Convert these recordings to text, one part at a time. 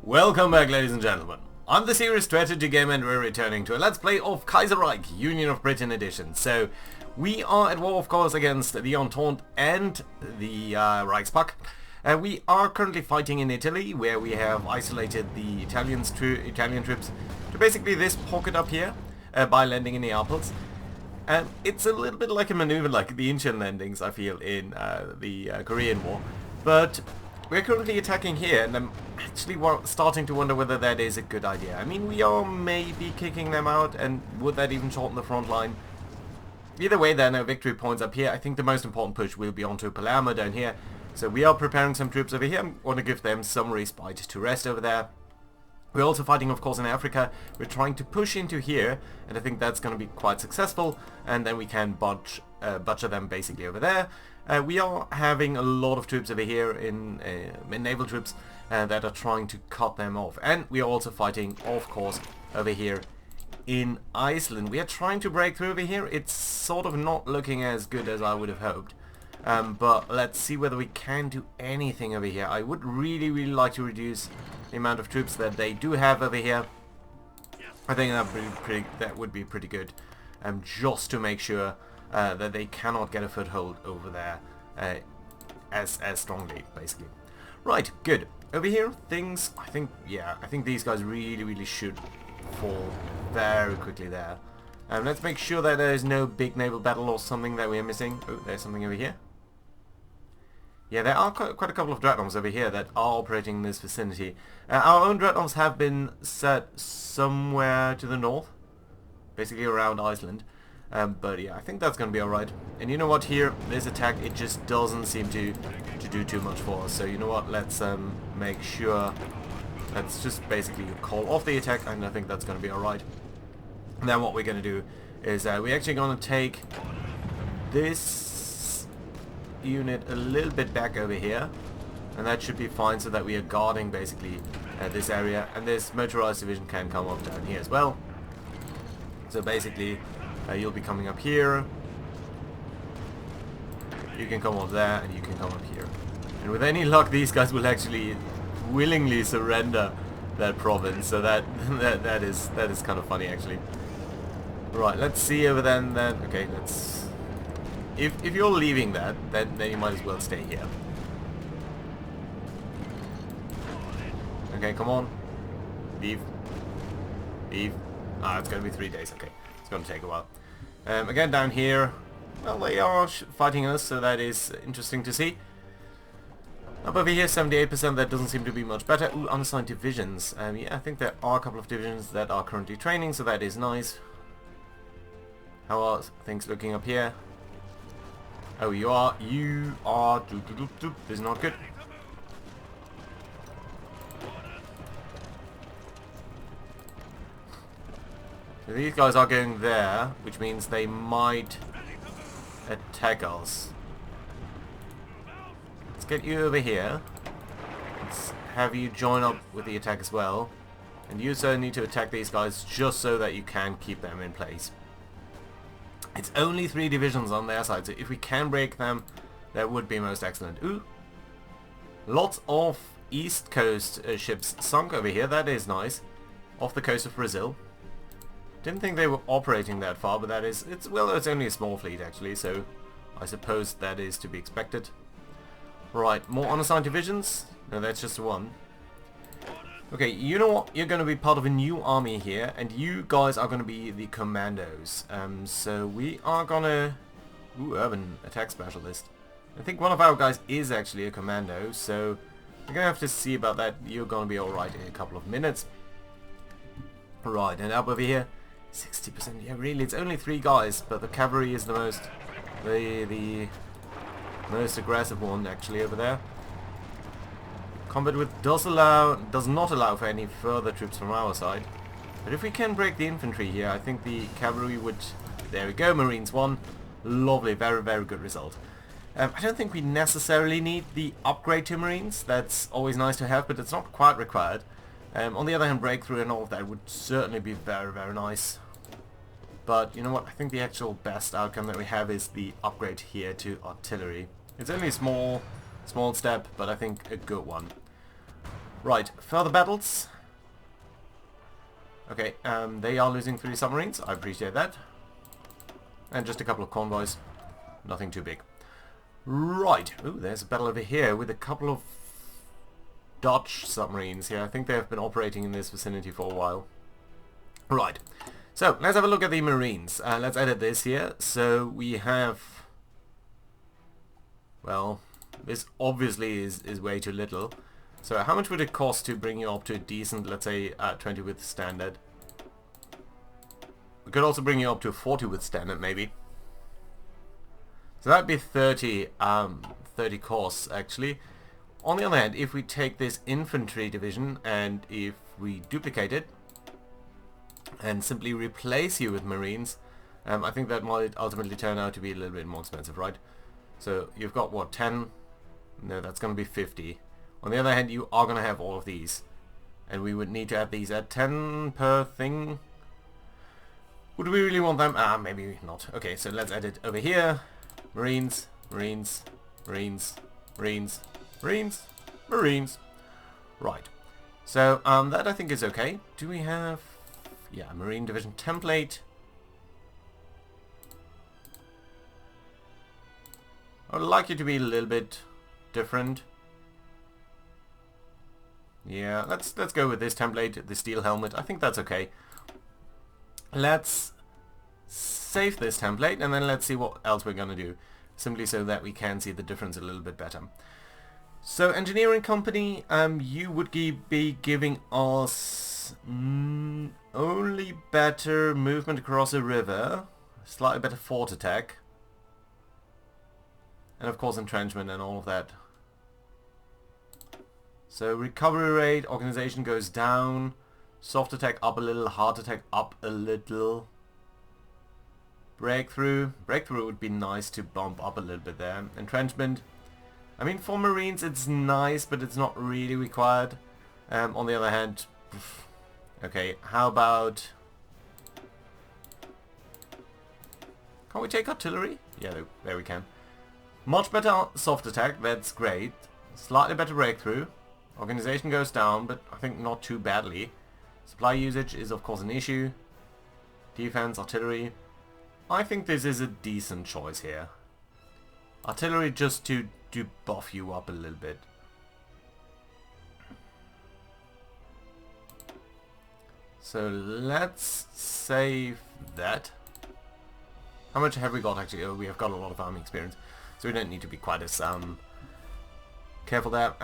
Welcome back, ladies and gentlemen. I'm the Serious Strategy Gamer and we're returning to a Let's Play of Kaiserreich, Union of Britain edition. So, we are at war, of course, against the Entente and the Reichspakt. We are currently fighting in Italy, where we have isolated the Italian troops to basically this pocket up here, by landing in the Alps. It's a little bit like a maneuver like the Incheon landings, I feel, in the Korean War. But we're currently attacking here, and I'm actually starting to wonder whether that is a good idea. I mean, we are maybe kicking them out, and would that even shorten the front line? Either way, there are no victory points up here. I think the most important push will be onto Palermo down here. So we are preparing some troops over here. I want to give them some respite to rest over there. We're also fighting, of course, in Africa. We're trying to push into here, and I think that's going to be quite successful. And then we can butcher them basically over there. We are having a lot of troops over here in naval troops that are trying to cut them off. And we are also fighting, of course, over here in Iceland. We are trying to break through over here. It's sort of not looking as good as I would have hoped. But let's see whether we can do anything over here. I would really like to reduce the amount of troops that they do have over here. I think that would be pretty good, just to make sure that they cannot get a foothold over there as strongly, basically. Right, good. Over here, things, I think these guys really should fall very quickly there. Let's make sure that there is no big naval battle or something that we are missing. Oh, there's something over here. Yeah, there are quite a couple of dreadnoughts over here that are operating in this vicinity. Our own dreadnoughts have been set somewhere to the north, basically around Iceland. But yeah, I think that's going to be alright. And you know what, here, this attack, it just doesn't seem to do too much for us. So you know what, let's make sure, let's just basically call off the attack, and I think that's going to be alright. And then what we're going to do is we're actually going to take this unit a little bit back over here, and that should be fine, so that we are guarding basically this area, and this motorized division can come up down here as well. So basically you'll be coming up here, you can come up there, and you can come up here, and with any luck these guys will actually willingly surrender that province. So that is kind of funny, actually. Right, let's see over then. Okay, let's. If you're leaving that, then you might as well stay here. Okay, come on. Leave. Ah, it's going to be 3 days. Okay, it's going to take a while. Again, down here, well, they are fighting us, so that is interesting to see. Up over here, 78%, that doesn't seem to be much better. Ooh, unassigned divisions. Yeah, I think there are a couple of divisions that are currently training, so that is nice. How are things looking up here? Oh, you are, this is not good. So these guys are going there, which means they might attack us. Let's get you over here. Let's have you join up with the attack as well. And you also need to attack these guys just so that you can keep them in place. It's only 3 divisions on their side, so if we can break them, that would be most excellent. Ooh, lots of East Coast ships sunk over here. That is nice. Off the coast of Brazil. Didn't think they were operating that far, but that is, it's only a small fleet actually, so I suppose that is to be expected. Right, more unassigned divisions? No, that's just one. Okay, you know what? You're going to be part of a new army here, and you guys are going to be the commandos. So we are going to... Ooh, urban attack specialist. I think one of our guys is actually a commando, so we're going to have to see about that. You're going to be alright in a couple of minutes. Right, and up over here, 60%. Yeah, really, it's only 3 guys, but the cavalry is the most aggressive one actually over there. Combat width does not allow for any further troops from our side. But if we can break the infantry here, I think the cavalry would... There we go, Marines 1. Lovely, very good result. I don't think we necessarily need the upgrade to Marines. That's always nice to have, but it's not quite required. On the other hand, breakthrough and all of that would certainly be very nice. But you know what, I think the actual best outcome that we have is the upgrade here to artillery. It's only a small step, but I think a good one. Right, further battles. Okay, they are losing 3 submarines. I appreciate that. And just a couple of convoys. Nothing too big. Right. Ooh, there's a battle over here with a couple of Dutch submarines here. I think they have been operating in this vicinity for a while. Right. So, let's have a look at the Marines. Let's edit this here. So, we have... Well, this obviously is way too little. So, how much would it cost to bring you up to a decent, let's say, 20 with standard? We could also bring you up to 40 with standard, maybe. So that'd be 30 costs, actually. On the other hand, if we take this infantry division and if we duplicate it and simply replace you with Marines, I think that might ultimately turn out to be a little bit more expensive, right? So you've got, what, 10? No, that's going to be 50. On the other hand, you are going to have all of these. And we would need to add these at 10 per thing. Would we really want them? Maybe not. Okay, so let's add it over here. Marines, Marines, Marines, Marines, Marines, Marines. Right. So, that I think is okay. Do we have... Yeah, Marine Division template. I would like it to be a little bit different. Yeah, let's go with this template, the steel helmet. I think that's okay. Let's save this template and then let's see what else we're gonna do, simply so that we can see the difference a little bit better. So engineering company, you would be giving us only better movement across a river, slightly better fort attack, and of course entrenchment and all of that. So recovery rate, organization goes down, soft attack up a little, hard attack up a little. Breakthrough would be nice to bump up a little bit there. Entrenchment, I mean for Marines it's nice, but it's not really required. On the other hand, okay, how about... Can't we take artillery? Yeah, there we can. Much better soft attack, that's great. Slightly better breakthrough. Organization goes down, but I think not too badly. Supply usage is of course an issue. Defense, artillery. I think this is a decent choice here. Artillery just to buff you up a little bit. So let's save that. How much have we got actually? Oh, we have got a lot of army experience. So we don't need to be quite as careful there.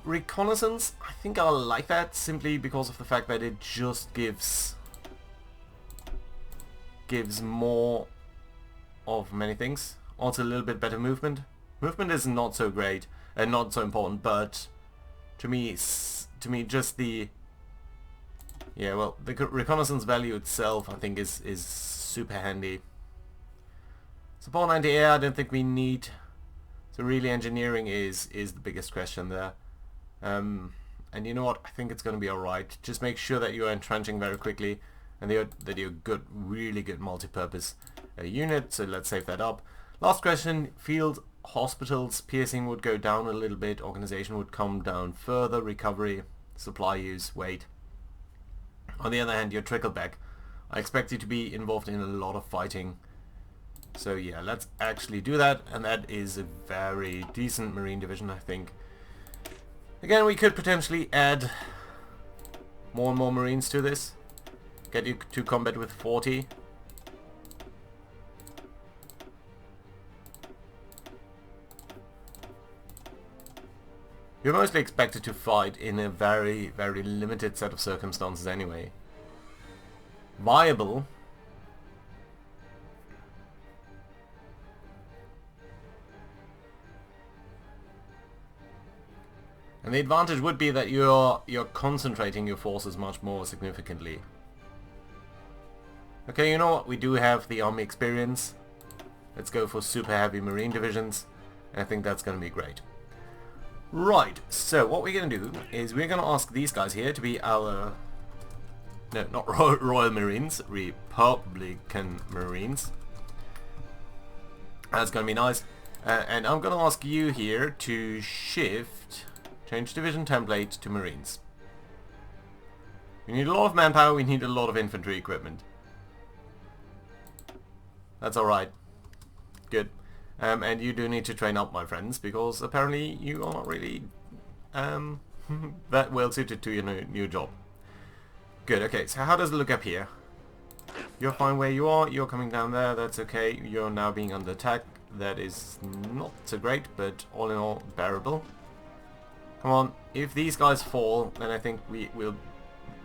Reconnaissance, I think I like that simply because of the fact that it just gives more of many things. Also a little bit better movement. Movement is not so great and not so important, but to me just the the reconnaissance value itself I think is super handy. Support anti-air I don't think we need. So really engineering is the biggest question there. And you know what, I think it's going to be alright. Just make sure that you're entrenching very quickly and that you're good, really good multi-purpose unit. So let's save that up. Last question, field hospitals, piercing would go down a little bit, organization would come down further, recovery, supply use, weight. On the other hand, your trickleback, I expect you to be involved in a lot of fighting. So yeah, let's actually do that, and that is a very decent Marine division, I think. Again, we could potentially add more and more Marines to this. Get you to combat with 40. You're mostly expected to fight in a very, very limited set of circumstances anyway. Viable. And the advantage would be that you're concentrating your forces much more significantly. Okay, you know what? We do have the army experience. Let's go for super heavy Marine divisions. I think that's going to be great. Right, so what we're going to do is we're going to ask these guys here to be our... No, not Royal Marines, Republican Marines. That's going to be nice. And I'm going to ask you here to shift, change division template to Marines. We need a lot of manpower, we need a lot of infantry equipment. That's alright. Good. And you do need to train up, my friends, because apparently you are not really that well suited to your new job. Good, okay, so how does it look up here? You're fine where you are, you're coming down there, that's okay. You're now being under attack. That is not so great, but all in all, bearable. Come on, if these guys fall, then I think we will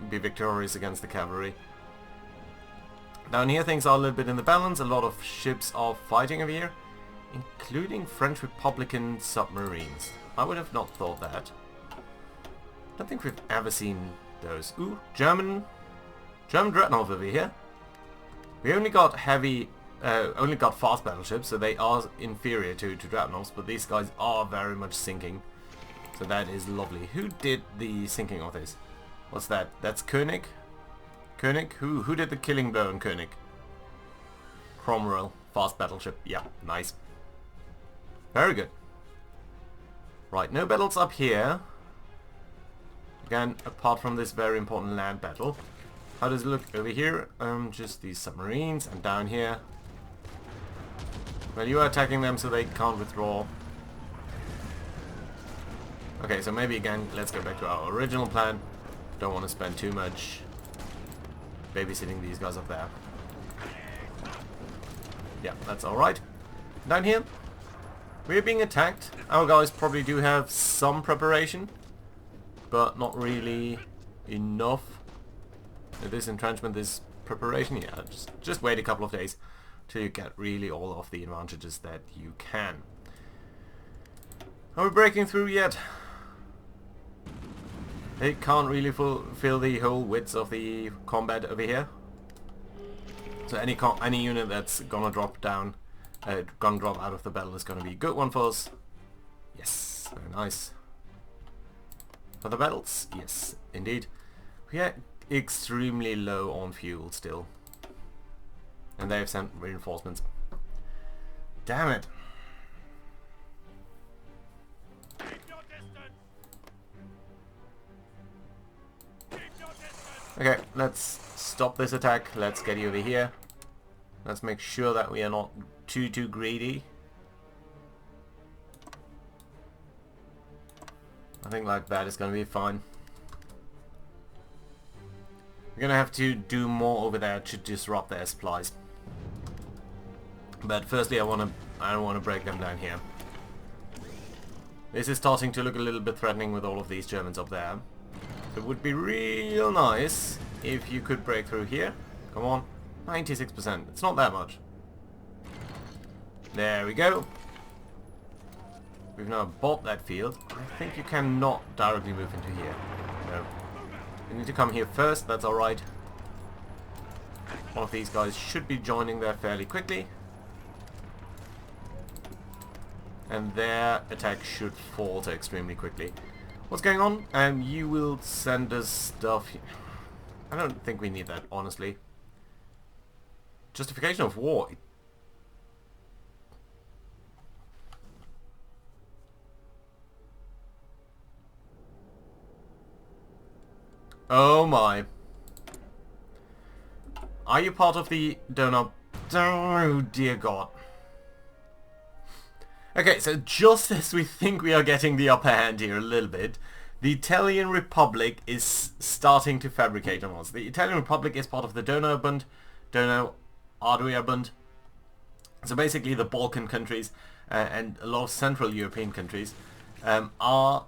be victorious against the cavalry. Down here things are a little bit in the balance, a lot of ships are fighting over here, including French Republican submarines. I would have not thought that. I don't think we've ever seen those. Ooh, German dreadnought over here. We only got fast battleships, so they are inferior to dreadnoughts, but these guys are very much sinking. So that is lovely. Who did the sinking of this? What's that? That's König? König? Who did the killing blow on König? Cromwell. Fast battleship. Yeah, nice. Very good. Right, no battles up here. Again, apart from this very important land battle. How does it look over here? Just these submarines, and down here. Well, you are attacking them so they can't withdraw. Okay, so maybe again, let's go back to our original plan. Don't want to spend too much babysitting these guys up there. Yeah, that's alright. Down here, we're being attacked. Our guys probably do have some preparation, but not really enough. This entrenchment, this preparation, yeah, just wait a couple of days till you get really all of the advantages that you can. Are we breaking through yet? They can't really fulfill the whole width of the combat over here. So any unit that's gonna drop down, gonna drop out of the battle is gonna be a good one for us. Yes, very nice. For the battles, yes, indeed. We are extremely low on fuel still, and they have sent reinforcements. Damn it. Okay, let's stop this attack. Let's get you over here. Let's make sure that we are not too greedy. I think like that is going to be fine. We're going to have to do more over there to disrupt their supplies. But firstly, I don't want to break them down here. This is starting to look a little bit threatening with all of these Germans up there. It would be real nice if you could break through here. Come on. 96%. It's not that much. There we go. We've now bought that field. I think you cannot directly move into here. No. You need to come here first. That's alright. One of these guys should be joining there fairly quickly. And their attack should falter extremely quickly. What's going on? You will send us stuff. I don't think we need that, honestly. Justification of war. Oh my. Are you part of the donor? Oh dear God. Okay, so just as we think we are getting the upper hand here a little bit, the Italian Republic is starting to fabricate on us. The Italian Republic is part of the Donau-Bund, Donau-Adria-Bund. So basically the Balkan countries and a lot of Central European countries are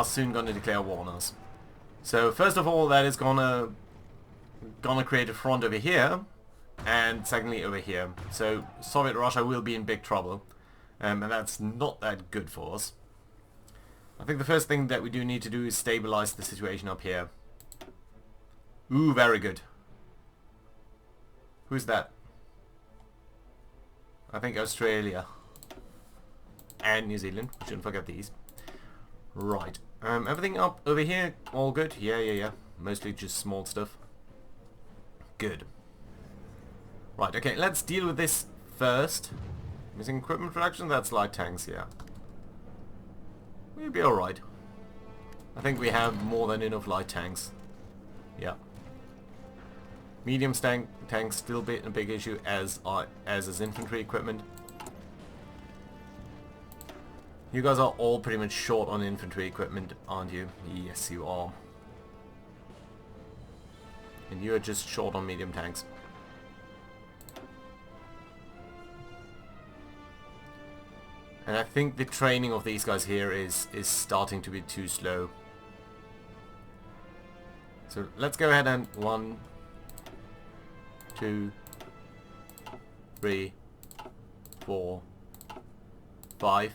soon going to declare war on us. So first of all, that is gonna create a front over here. And secondly over here. So Soviet Russia will be in big trouble. And that's not that good for us. I think the first thing that we do need to do is stabilize the situation up here. Ooh, very good. Who's that? I think Australia. And New Zealand. Shouldn't forget these. Right. Everything up over here, all good? Yeah. Mostly just small stuff. Good. Right, okay, let's deal with this first. Missing equipment production? That's light tanks, yeah. We'll be alright. I think we have more than enough light tanks. Yeah. Medium tanks still a big issue, as is infantry equipment. You guys are all pretty much short on infantry equipment, aren't you? Yes, you are. And you are just short on medium tanks. And I think the training of these guys here is starting to be too slow. So let's go ahead and 1, 2, 3, 4, 5,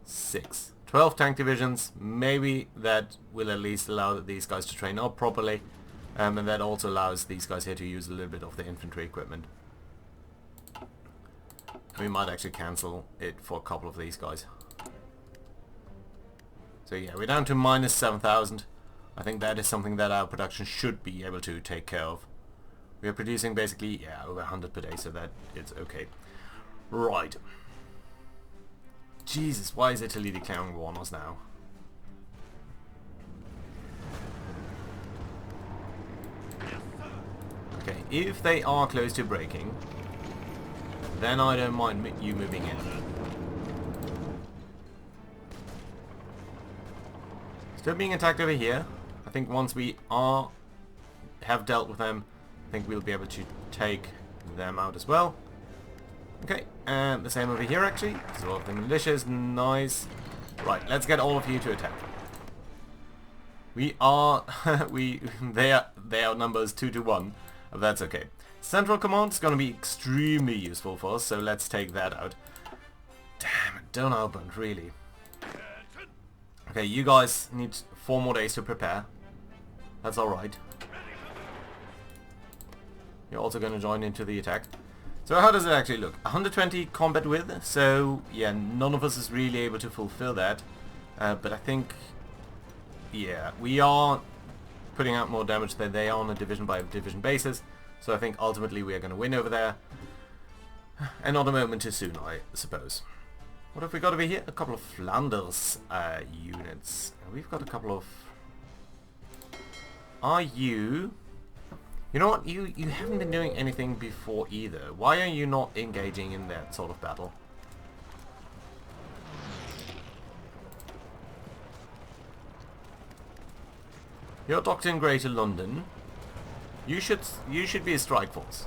6. 12 tank divisions. Maybe that will at least allow these guys to train up properly. And that also allows these guys here to use a little bit of the infantry equipment. We might actually cancel it for a couple of these guys. So yeah, we're down to minus 7,000. I think that is something that our production should be able to take care of. We are producing basically, yeah, over 100 per day, so that it's okay. Right. Jesus, why is Italy declaring war on us now? Okay, if they are close to breaking, then I don't mind you moving in. Still being attacked over here. I think once we have dealt with them, I think we'll be able to take them out as well. Okay, and the same over here actually. So all of the militias, nice. Right, let's get all of you to attack. We are, they outnumber us 2 to 1, but that's okay. Central command is going to be extremely useful for us, so let's take that out. Damn it, don't open, really. Okay, you guys need 4 more days to prepare. That's alright. You're also going to join into the attack. So how does it actually look? 120 combat width, so yeah, none of us is really able to fulfill that. But I think, yeah, we are putting out more damage than they are on a division by division basis. So I think ultimately we are going to win over there. And not a moment too soon, I suppose. What have we got over here? A couple of Flanders units. We've got a couple of... Are you... You know what? You haven't been doing anything before either. Why are you not engaging in that sort of battle? You're docked in Greater London. You should be a strike force.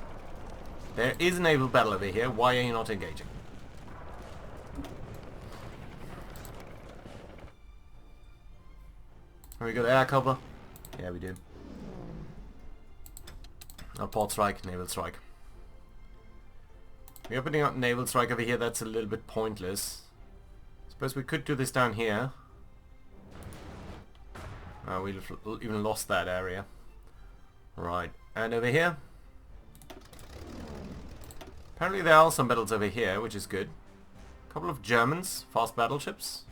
There is a naval battle over here. Why are you not engaging? Have we got air cover? Yeah, we do. Not port strike, naval strike. We are putting out naval strike over here. That's a little bit pointless. Suppose we could do this down here. We've even lost that area. Right, and over here. Apparently there are some battles over here, which is good. A couple of Germans, fast battleships.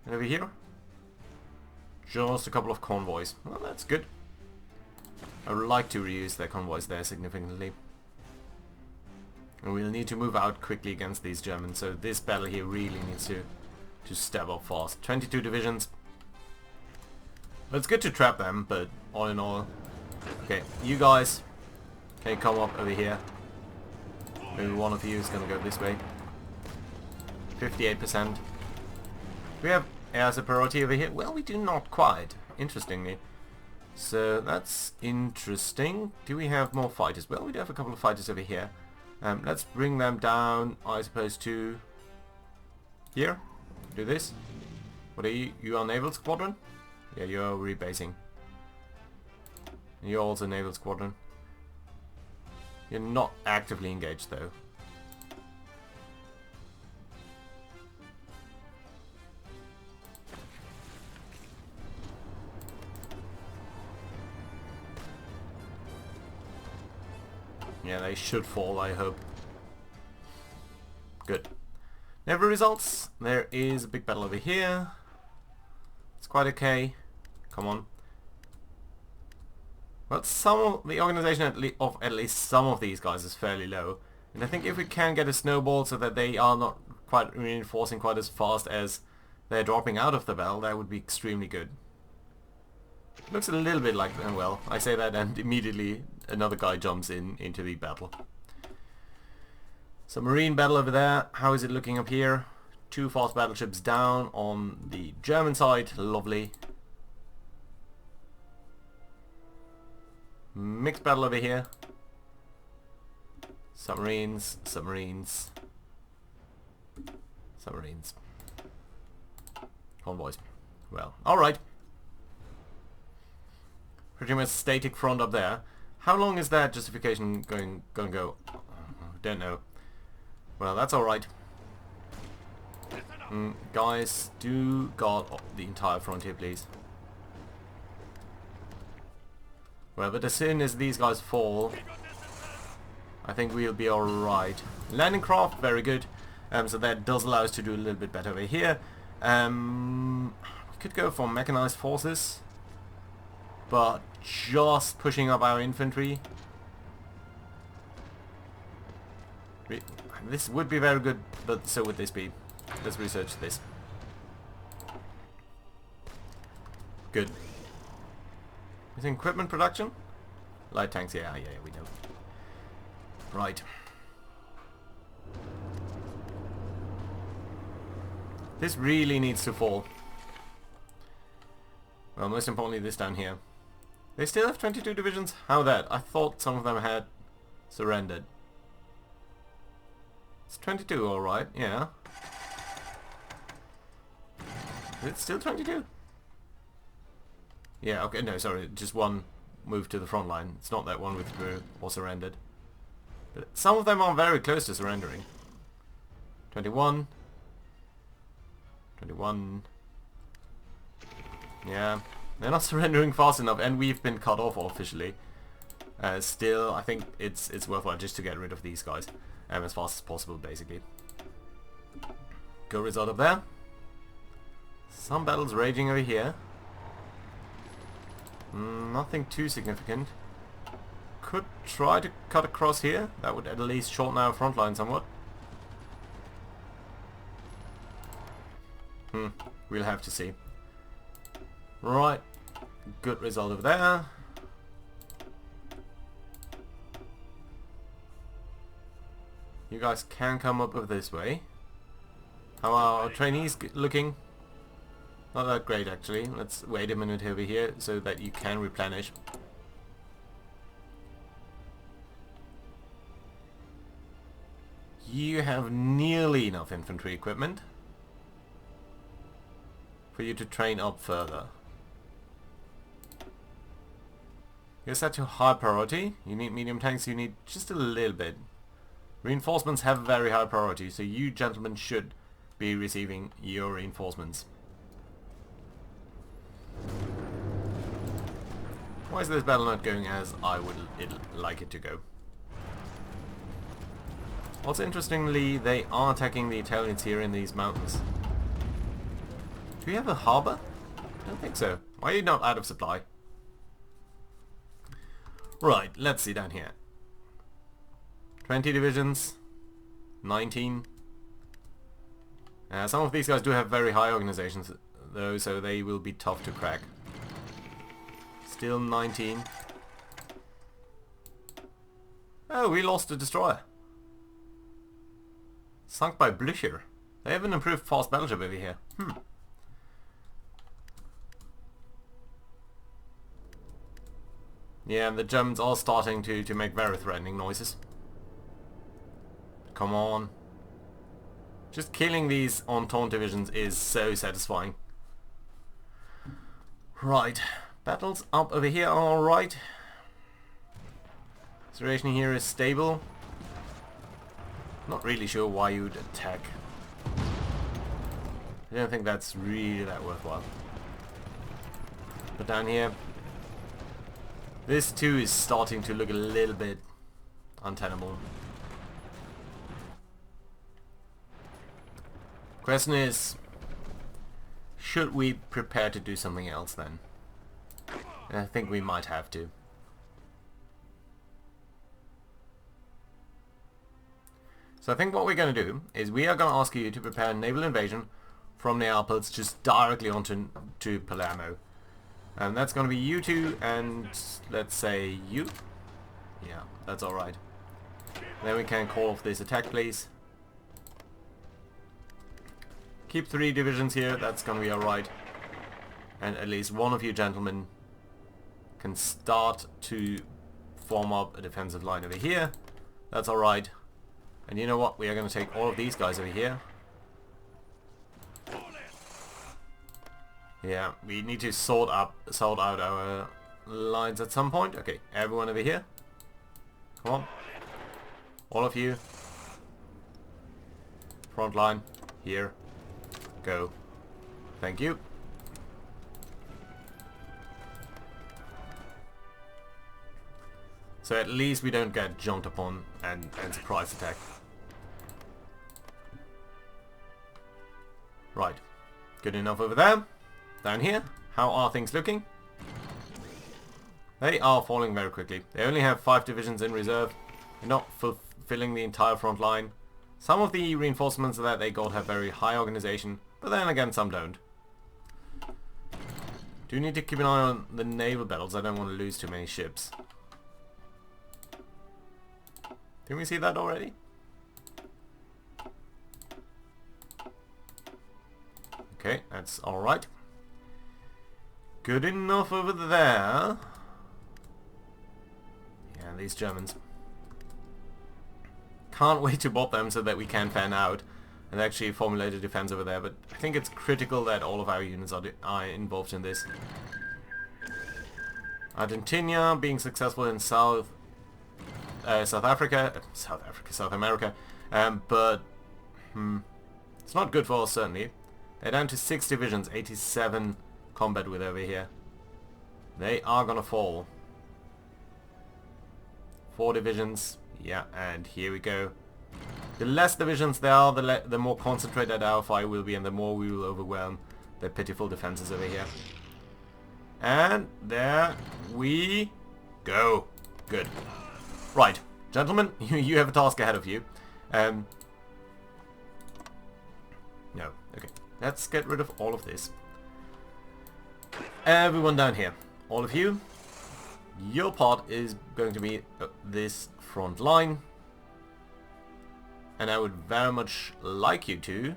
And over here, just a couple of convoys. Well, that's good. I would like to reuse their convoys there significantly. And we'll need to move out quickly against these Germans, so this battle here really needs to step up fast. 22 divisions. Well, it's good to trap them, but all in all... Okay, you guys can come up over here. Maybe one of you is going to go this way. 58%. We have air superiority over here. Well, we do not quite, interestingly. So that's interesting. Do we have more fighters? Well, we do have a couple of fighters over here. Let's bring them down, I suppose, to here. Do this. What are you? You are naval squadron? Yeah, you're rebasing. You're also naval squadron. You're not actively engaged though. Yeah, they should fall, I hope. Good. Naval results. There is a big battle over here. It's quite okay. Come on. But some of the organization of at least some of these guys is fairly low. And I think if we can get a snowball so that they are not quite reinforcing quite as fast as they're dropping out of the battle, that would be extremely good. Looks a little bit like, well, I say that and immediately another guy jumps into the battle. Submarine battle over there. How is it looking up here? 2 fast battleships down on the German side. Lovely. Mixed battle over here. Submarines, submarines, submarines. Convoys. Well, alright. Pretty much static front up there. How long is that justification gonna go? Don't know. Well, that's alright. Guys, do guard the entire front here, please. Well, but as soon as these guys fall, I think we'll be alright. Landing craft, very good. So that does allow us to do a little bit better over here. We could go for mechanized forces, but just pushing up our infantry. This would be very good, but so would this be. Let's research this. Good. Is it equipment production? Light tanks, yeah, we know. Right. This really needs to fall. Well, most importantly, this down here. They still have 22 divisions? How that? I thought some of them had surrendered. It's 22, alright, yeah. It's still 22? Yeah, okay, no, sorry, just one moved to the front line. It's not that one withdrew or surrendered. But some of them are very close to surrendering. 21. 21. Yeah, they're not surrendering fast enough, and we've been cut off officially. Still, I think it's worthwhile just to get rid of these guys as fast as possible, basically. Good result up there. Some battles raging over here. Nothing too significant. Could try to cut across here. That would at least shorten our front line somewhat. We'll have to see. Right. Good result over there. You guys can come up over this way. How are our trainees looking? Not that great, actually. Let's wait a minute over here so that you can replenish. You have nearly enough infantry equipment for you to train up further. Is that your high priority? You need medium tanks, you need just a little bit. Reinforcements have very high priority, so you gentlemen should be receiving your reinforcements. Why is this battle not going as I would like it to go? Also, interestingly, they are attacking the Italians here in these mountains. Do we have a harbour? I don't think so. Why are you not out of supply? Right, let's see down here. 20 divisions. 19. Some of these guys do have very high organizations though, so they will be tough to crack. Still 19. Oh, we lost a destroyer. Sunk by Blücher. They have an improved fast battleship over here. Yeah, and the Germans are starting to make very threatening noises. Come on. Just killing these Entente divisions is so satisfying. Right. Battles up over here are alright. Situation here is stable. Not really sure why you would attack. I don't think that's really that worthwhile. But down here, this too is starting to look a little bit untenable. Question is, should we prepare to do something else then? And I think we might have to. So I think what we're going to do is we are going to ask you to prepare a naval invasion from the Alps just directly onto Palermo. And that's gonna be you two, and let's say you. Yeah, that's alright. Then we can call off this attack, please. Keep 3 divisions here, that's gonna be alright. And at least one of you gentlemen can start to form up a defensive line over here. That's alright. And you know what? We are gonna take all of these guys over here. Yeah, we need to sort out our lines at some point. Okay, everyone over here. Come on. All of you. Front line. Here. Go. Thank you. So at least we don't get jumped upon and surprise attack. Right. Good enough over there. Down here, how are things looking? They are falling very quickly. They only have 5 divisions in reserve. They're not fulfilling the entire front line. Some of the reinforcements that they got have very high organization, but then again some don't. Do need to keep an eye on the naval battles. I don't want to lose too many ships. Didn't we see that already? Okay, that's alright. Good enough over there. Yeah, these Germans. Can't wait to bot them so that we can fan out and actually formulate a defense over there, but I think it's critical that all of our units are involved in this. Argentina being successful in South America, but it's not good for us, certainly. They're down to 6 divisions, 87 combat with over here. They are gonna fall. 4 divisions, yeah, and here we go. The less divisions there are, the more concentrated our fire will be, and the more we will overwhelm the pitiful defenses over here. And there we go. Good. Right, gentlemen, you have a task ahead of you. No, okay. Let's get rid of all of this. Everyone down here. All of you. Your part is going to be this front line. And I would very much like you to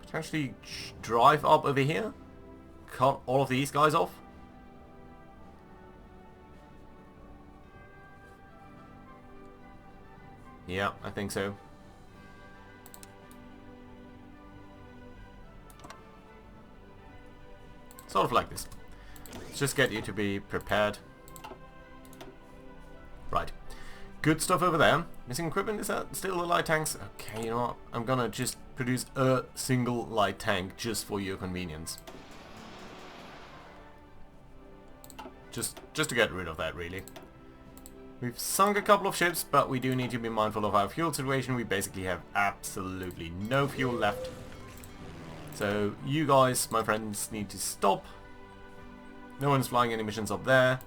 potentially drive up over here. Cut all of these guys off. Yeah, I think so. Sort of like this. Let's just get you to be prepared. Right. Good stuff over there. Missing equipment, is that still the light tanks? Okay, you know what? I'm gonna just produce a single light tank just for your convenience. Just to get rid of that, really. We've sunk a couple of ships, but we do need to be mindful of our fuel situation. We basically have absolutely no fuel left. So you guys, my friends, need to stop. No one's flying any missions up there.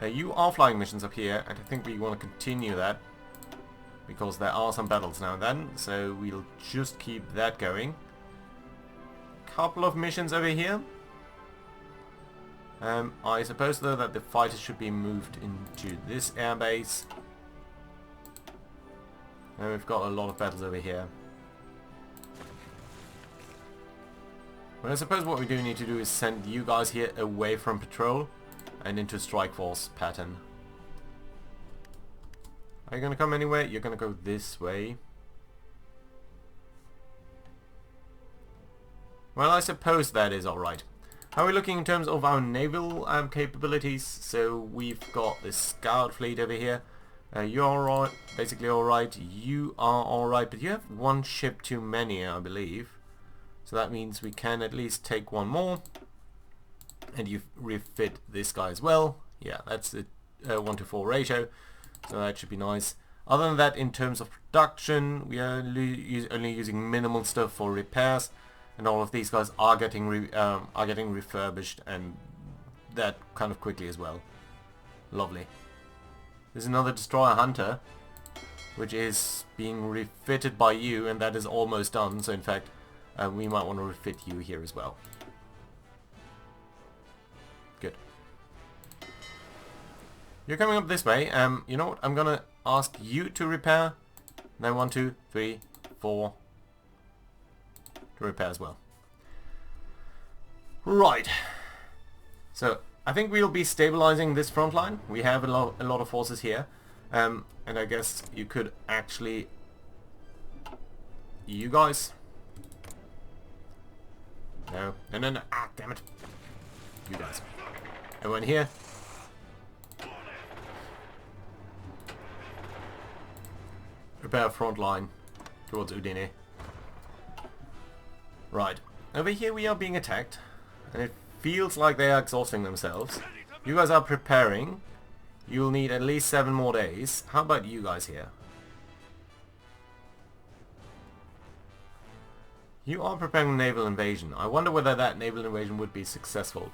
You are flying missions up here, and I think we want to continue that. Because there are some battles now and then, so we'll just keep that going. Couple of missions over here. I suppose though that the fighters should be moved into this airbase. And we've got a lot of battles over here. But I suppose what we do need to do is send you guys here away from patrol and into strike force pattern. Are you gonna come anywhere? You're gonna go this way. Well, I suppose that is alright. How are we looking in terms of our naval capabilities? So we've got the scout fleet over here. You're alright, basically alright. You are alright, but you have 1 ship too many, I believe. So that means we can at least take 1 more. And you refit this guy as well. Yeah, that's a 1-to-4 ratio. So that should be nice. Other than that, in terms of production, we are only using minimal stuff for repairs. And all of these guys are getting refurbished, and that kind of quickly as well. Lovely. There's another destroyer hunter, which is being refitted by you, and that is almost done. So in fact, we might want to refit you here as well. Good. You're coming up this way. You know what? I'm gonna ask you to repair. Then 1, 2, 3, 4 to repair as well. Right. So I think we'll be stabilizing this front line. We have a lot of forces here, and I guess you could actually, you guys. No, no, no, no. Ah, damn it. You guys. Everyone here. Prepare front line towards Udine. Right. Over here we are being attacked. And it feels like they are exhausting themselves. You guys are preparing. You'll need at least 7 more days. How about you guys here? You are preparing a naval invasion. I wonder whether that naval invasion would be successful.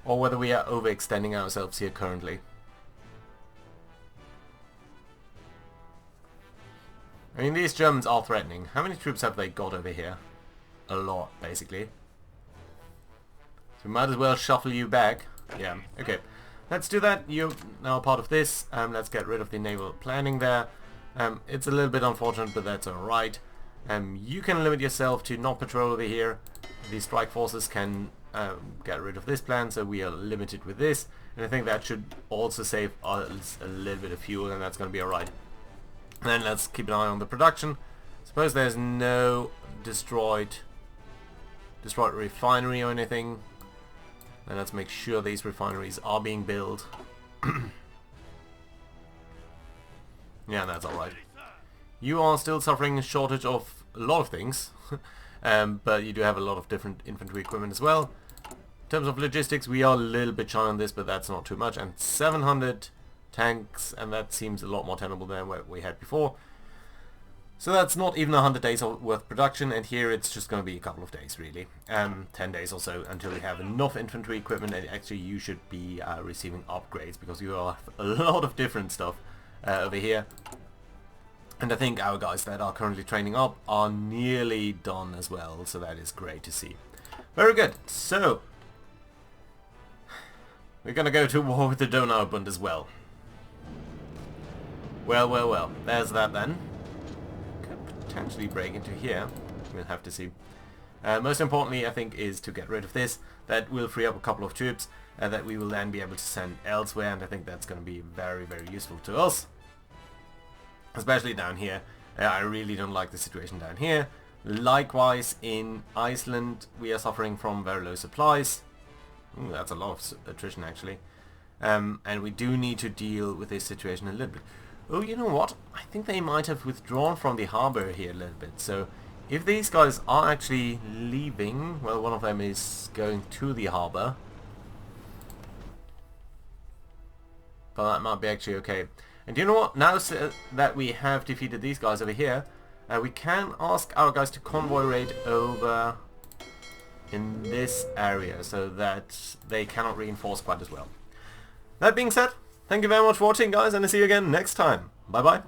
Or whether we are overextending ourselves here currently. I mean, these Germans are threatening. How many troops have they got over here? A lot, basically. So we might as well shuffle you back. Yeah, okay. Let's do that. You're now part of this. Let's get rid of the naval planning there. It's a little bit unfortunate, but that's alright. You can limit yourself to not patrol over here. The strike forces can get rid of this plan, so we are limited with this. And I think that should also save us a little bit of fuel, and that's going to be alright. Then let's keep an eye on the production. Suppose there's no destroyed refinery or anything. Then let's make sure these refineries are being built. Yeah, that's alright. You are still suffering a shortage of a lot of things. But you do have a lot of different infantry equipment as well. In terms of logistics, we are a little bit shy on this, but that's not too much. And 700 tanks, and that seems a lot more tenable than what we had before. So that's not even 100 days worth of production, and here it's just going to be a couple of days really. 10 days or so until we have enough infantry equipment, and actually you should be receiving upgrades, because you have a lot of different stuff over here. And I think our guys that are currently training up are nearly done as well, so that is great to see. Very good. So we're going to go to war with the Donaubund as well. Well, well, well. There's that then. Could potentially break into here. We'll have to see. Most importantly, I think, is to get rid of this. That will free up a couple of troops that we will then be able to send elsewhere, and I think that's going to be very, very useful to us. Especially down here. I really don't like the situation down here. Likewise, in Iceland, we are suffering from very low supplies. Ooh, that's a lot of attrition, actually. And we do need to deal with this situation a little bit. Oh, you know what? I think they might have withdrawn from the harbor here a little bit. So, if these guys are actually leaving, well, one of them is going to the harbor. But that might be actually okay. And you know what? Now that we have defeated these guys over here, we can ask our guys to convoy raid over in this area so that they cannot reinforce quite as well. That being said, thank you very much for watching, guys, and I'll see you again next time. Bye bye.